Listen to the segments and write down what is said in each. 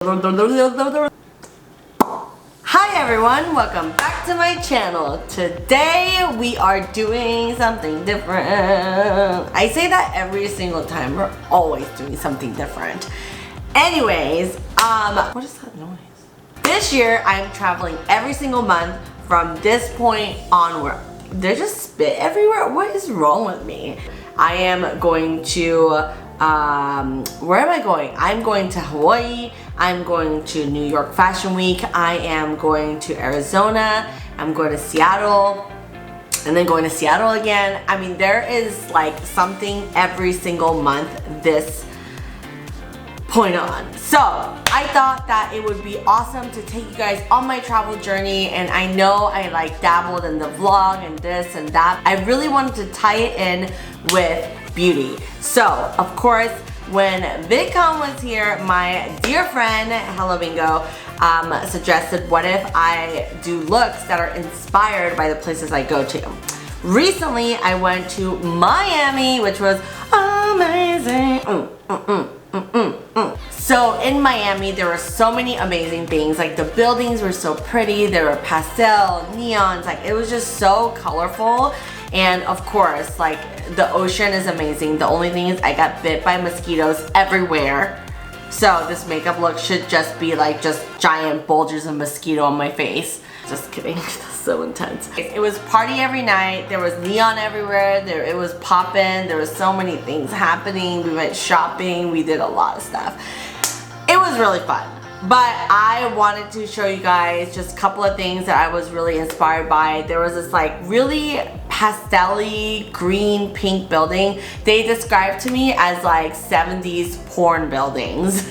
Hi everyone, welcome back to my channel. Today we are doing something different. I say that every single time. We're always doing something different. Anyways, what is that noise? This year I'm traveling every single month from this point onward. There's just spit everywhere. What is wrong with me? I am going to where am I going? I'm going to Hawaii. I'm going to New York Fashion Week. I am going to Arizona. I'm going to Seattle. And then going to Seattle again. I mean, there is like something every single month this point on. So I thought that it would be awesome to take you guys on my travel journey, and I know I like dabbled in the vlog and this and that. I really wanted to tie it in with beauty. So of course, when VidCon was here, my dear friend Hello Bingo suggested what if I do looks that are inspired by the places I go to. Recently I went to Miami, which was amazing. So in Miami there were so many amazing things. Like the buildings were so pretty, there were pastel, neons, like it was just so colorful. And of course, like the ocean is amazing. The only thing is I got bit by mosquitoes everywhere. So this makeup look should just be like just giant bulges of mosquito on my face. Just kidding, that's so intense. It was party every night. There was neon everywhere. It was poppin'. There was so many things happening. We went shopping. We did a lot of stuff. It was really fun. But I wanted to show you guys just a couple of things that I was really inspired by. There was this like really pastel-y green pink building. They described to me as like 70s porn buildings.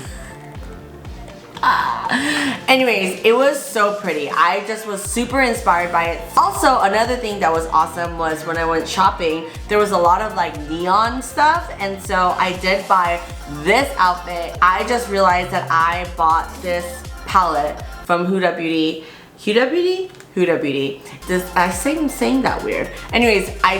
Anyways, it was so pretty. I just was super inspired by it. Also, another thing that was awesome was when I went shopping, there was a lot of like neon stuff, and so I did buy this outfit. I just realized that I bought this palette from Huda Beauty. Huda Beauty? Huda Beauty. I'm saying that weird. Anyways, I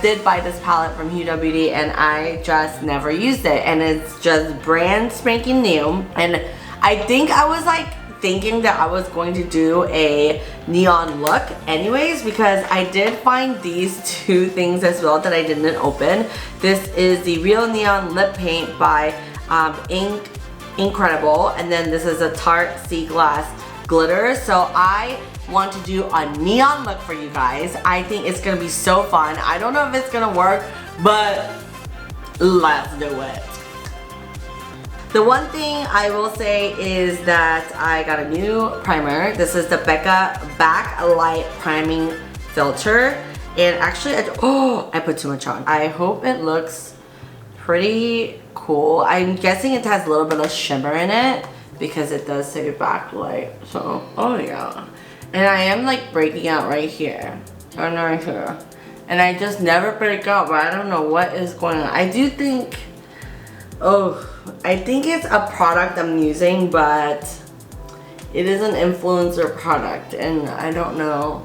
did buy this palette from Huda Beauty, and I just never used it, and it's just brand spanking new. And I think I was like thinking that I was going to do a neon look anyways, because I did find these two things as well that I didn't open. This is the Real Neon Lip Paint by Incredible, and then this is a Tarte Sea Glass Glitter. So I want to do a neon look for you guys. I think it's gonna be so fun. I don't know if it's gonna work, but let's do it. The one thing I will say is that I got a new primer. This is the Becca Backlight Priming Filter. And actually, I put too much on. I hope it looks pretty cool. I'm guessing it has a little bit of shimmer in it because it does say backlight. So, oh yeah. And I am like breaking out right here and right here. And I just never break out, but I don't know what is going on. I do think, I think it's a product I'm using, but it is an influencer product, and I don't know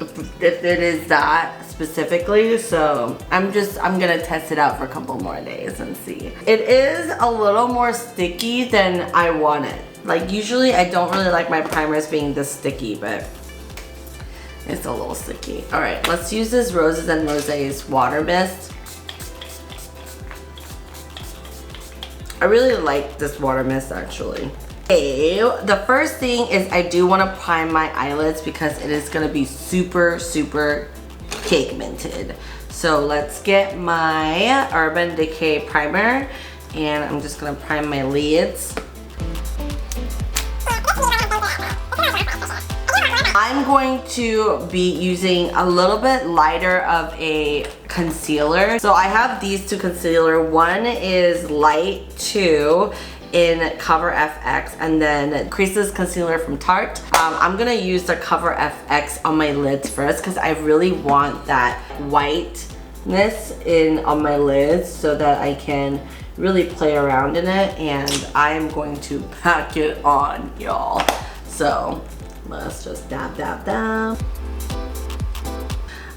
if it is that specifically, so I'm gonna test it out for a couple more days and see. It is a little more sticky than I want it. Like usually I don't really like my primers being this sticky, but it's a little sticky. All right, let's use this Roses and Rosés water mist. I really like this water mist actually. Okay, the first thing is I do want to prime my eyelids because it is going to be super, super pigmented. So let's get my Urban Decay primer, and I'm just going to prime my lids. I'm going to be using a little bit lighter of a concealer. So I have these two concealer. One is Light 2 in Cover FX, and then Creaseless Concealer from Tarte. I'm gonna use the Cover FX on my lids first because I really want that whiteness on my lids so that I can really play around in it, and I am going to pack it on, y'all. So let's just dab, dab, dab.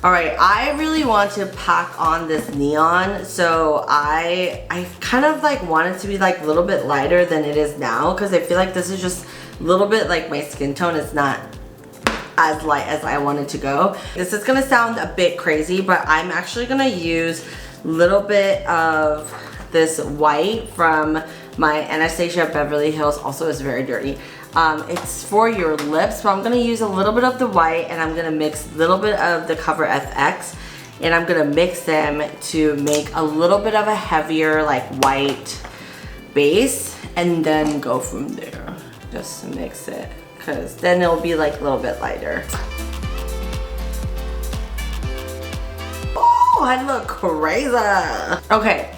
Alright, I really want to pack on this neon, so I kind of like want it to be like a little bit lighter than it is now, because I feel like this is just a little bit like my skin tone. It's not as light as I want it to go. This is gonna sound a bit crazy, but I'm actually gonna use a little bit of this white from my Anastasia Beverly Hills, also is very dirty. It's for your lips, so I'm gonna use a little bit of the white and I'm gonna mix a little bit of the Cover FX, and I'm gonna mix them to make a little bit of a heavier like white base, and then go from there. Just to mix it, because then it'll be like a little bit lighter. Oh, I look crazy. Okay,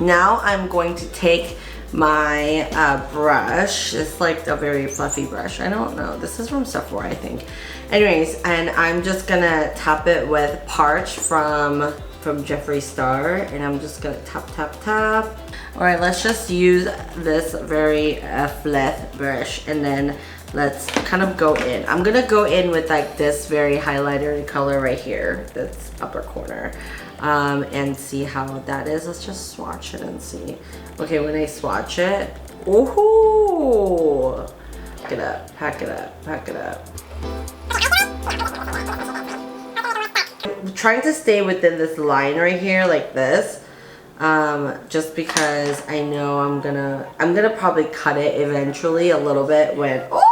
now I'm going to take my brush. It's like a very fluffy brush. I don't know. This is from Sephora, I think. Anyways, and I'm just gonna tap it with Parch from Jeffree Star, and I'm just gonna tap, tap, tap. All right, let's just use this very flat brush, and then let's kind of go in. I'm gonna go in with like this very highlighter color right here, this upper corner. And see how that is. Let's just swatch it and see. Okay, when I swatch it, ooh, pack it up, pack it up, pack it up. I'm trying to stay within this line right here, like this, just because I know I'm gonna probably cut it eventually a little bit when. Oh!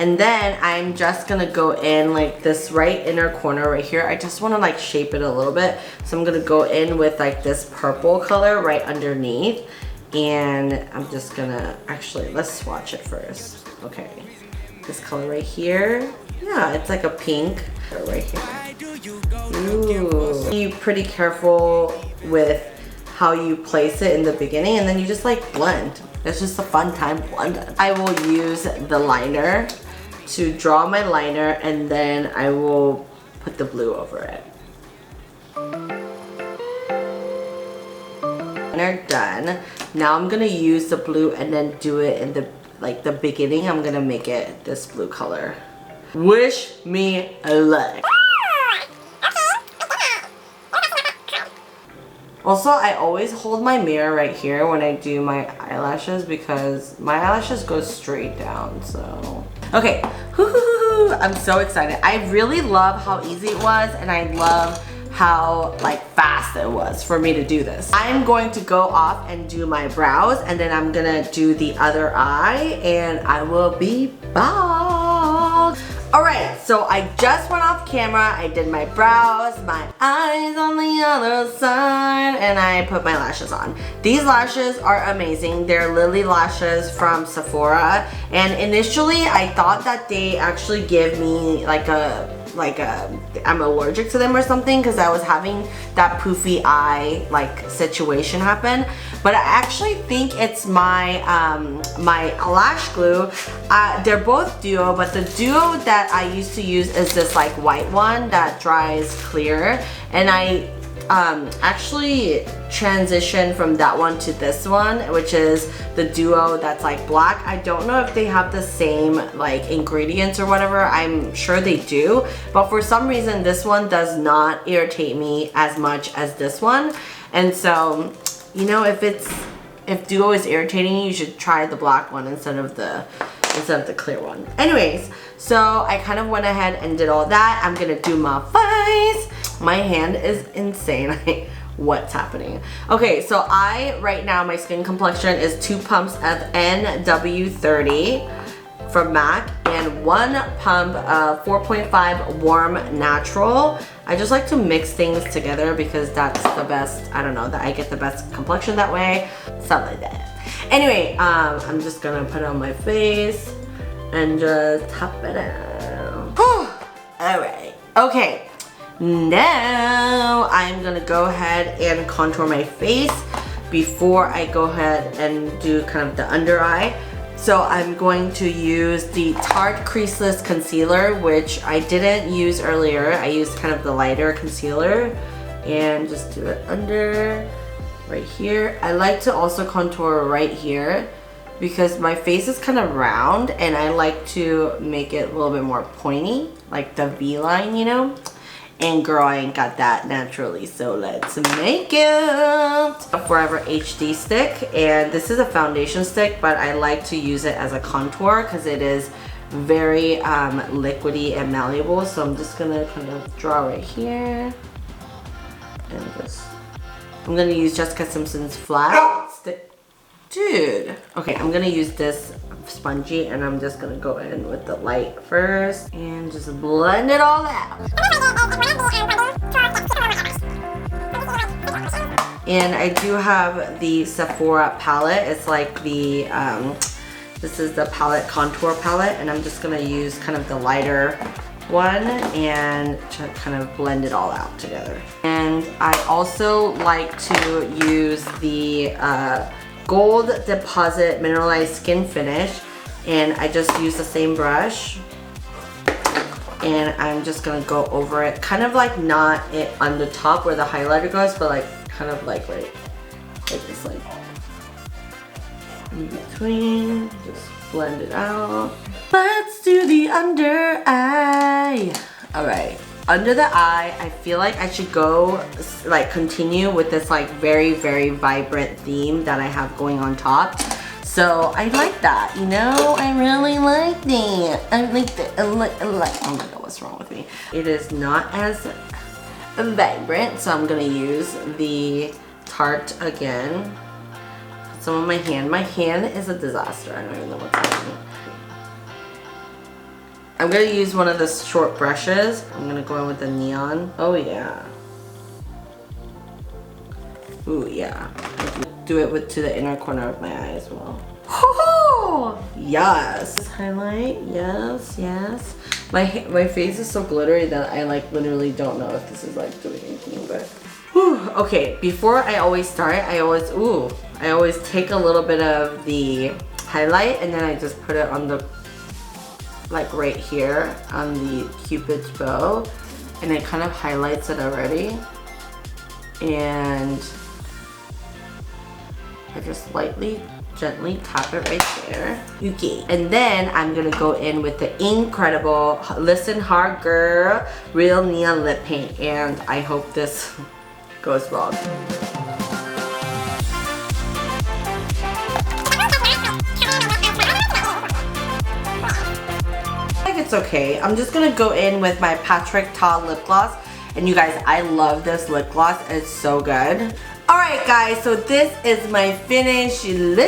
And then I'm just gonna go in like this right inner corner right here. I just wanna like shape it a little bit. So I'm gonna go in with like this purple color right underneath. And I'm just gonna, actually, let's swatch it first. Okay, this color right here. Yeah, it's like a pink right here. Ooh. Be pretty careful with how you place it in the beginning, and then you just like blend. It's just a fun time blending. I will use the liner to draw my liner, and then I will put the blue over it. Liner done. Now I'm gonna use the blue and then do it in the beginning. I'm gonna make it this blue color. Wish me luck. Also, I always hold my mirror right here when I do my eyelashes, because my eyelashes go straight down, so. Okay, I'm so excited. I really love how easy it was, and I love how like fast it was for me to do this. I'm going to go off and do my brows, and then I'm gonna do the other eye, and I will be back. Alright, so I just went off camera, I did my brows, my eyes on the other side, and I put my lashes on. These lashes are amazing. They're Lily lashes from Sephora, and initially I thought that they actually give me I'm allergic to them or something, because I was having that poofy eye like situation happen. But I actually think it's my my lash glue. They're both duo, but the duo that I used to use is this like white one that dries clear, and I actually transitioned from that one to this one, which is the duo that's like black. I don't know if they have the same like ingredients or whatever. I'm sure they do, but for some reason this one does not irritate me as much as this one. And so, you know, if duo is irritating you, you should try the black one instead of the clear one. Anyways, so I kind of went ahead and did all that. I'm gonna do my face. My hand is insane. What's happening? Okay, so right now my skin complexion is 2 pumps of NW30 from MAC and 1 pump of 4.5 Warm Natural. I just like to mix things together because that's the best, I don't know, that I get the best complexion that way, something like that. Anyway, I'm just gonna put it on my face and just tap it out. Alright, okay. Now I'm gonna go ahead and contour my face before I go ahead and do kind of the under eye. So I'm going to use the Tarte Creaseless Concealer, which I didn't use earlier. I used kind of the lighter concealer, and just do it under right here. I like to also contour right here because my face is kind of round and I like to make it a little bit more pointy, like the V line, you know? And girl, I ain't got that naturally, so let's make it. A Forever HD stick, and this is a foundation stick, but I like to use it as a contour because it is very liquidy and malleable. So I'm just gonna kind of draw right here, and just, I'm gonna use Jessica Simpson's flat stick. Dude. Okay, I'm gonna use this spongy, and I'm just gonna go in with the light first and just blend it all out. And I do have the Sephora palette. It's like the, this is the palette contour palette, and I'm just gonna use kind of the lighter one and to kind of blend it all out together. And I also like to use the Gold Deposit Mineralized Skin Finish, and I just use the same brush, and I'm just gonna go over it, kind of like not it on the top where the highlighter goes, but like kind of like right, like this, like in between, just blend it out. Let's do the under eye. All right. Under the eye, I feel like I should go, like, continue with this, like, very, very vibrant theme that I have going on top. So, I like that, you know? I really like that. I like that. I like, oh my god, what's wrong with me? It is not as vibrant, so I'm gonna use the Tarte again. Some on my hand. My hand is a disaster. I don't even know what's happening. I'm gonna use one of the short brushes. I'm gonna go in with the neon. Oh yeah. Ooh yeah. Do it with to the inner corner of my eye as well. Oh yes. Highlight. Yes, yes. My face is so glittery that I like literally don't know if this is like doing anything, but. Whew. Okay. Before I always start, I always take a little bit of the highlight and then I just put it on the, like right here on the Cupid's bow, and it kind of highlights it already, and I just lightly, gently tap it right there. Okay, and then I'm gonna go in with the incredible Listen Hard Girl Real Neon Lip Paint, and I hope this goes well. It's okay. I'm just gonna go in with my Patrick Ta lip gloss, and you guys, I love this lip gloss. It's so good. Alright guys, so this is my finished look,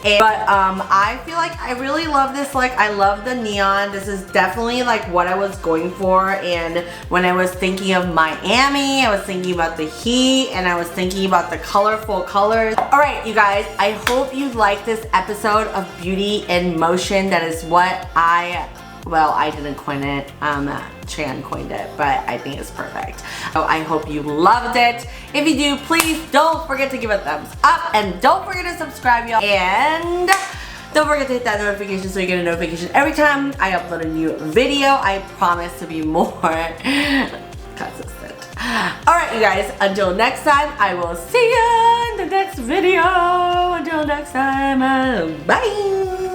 but I feel like I really love this look. I love the neon. This is definitely like what I was going for, and when I was thinking of Miami, I was thinking about the heat, and I was thinking about the colorful colors. Alright you guys, I hope you liked this episode of Beauty in Motion. That is what well, I didn't coin it, Chan coined it, but I think it's perfect. So I hope you loved it. If you do, please don't forget to give it a thumbs up, and don't forget to subscribe, y'all. And don't forget to hit that notification so you get a notification every time I upload a new video. I promise to be more consistent. Alright you guys, until next time, I will see you in the next video. Until next time, bye!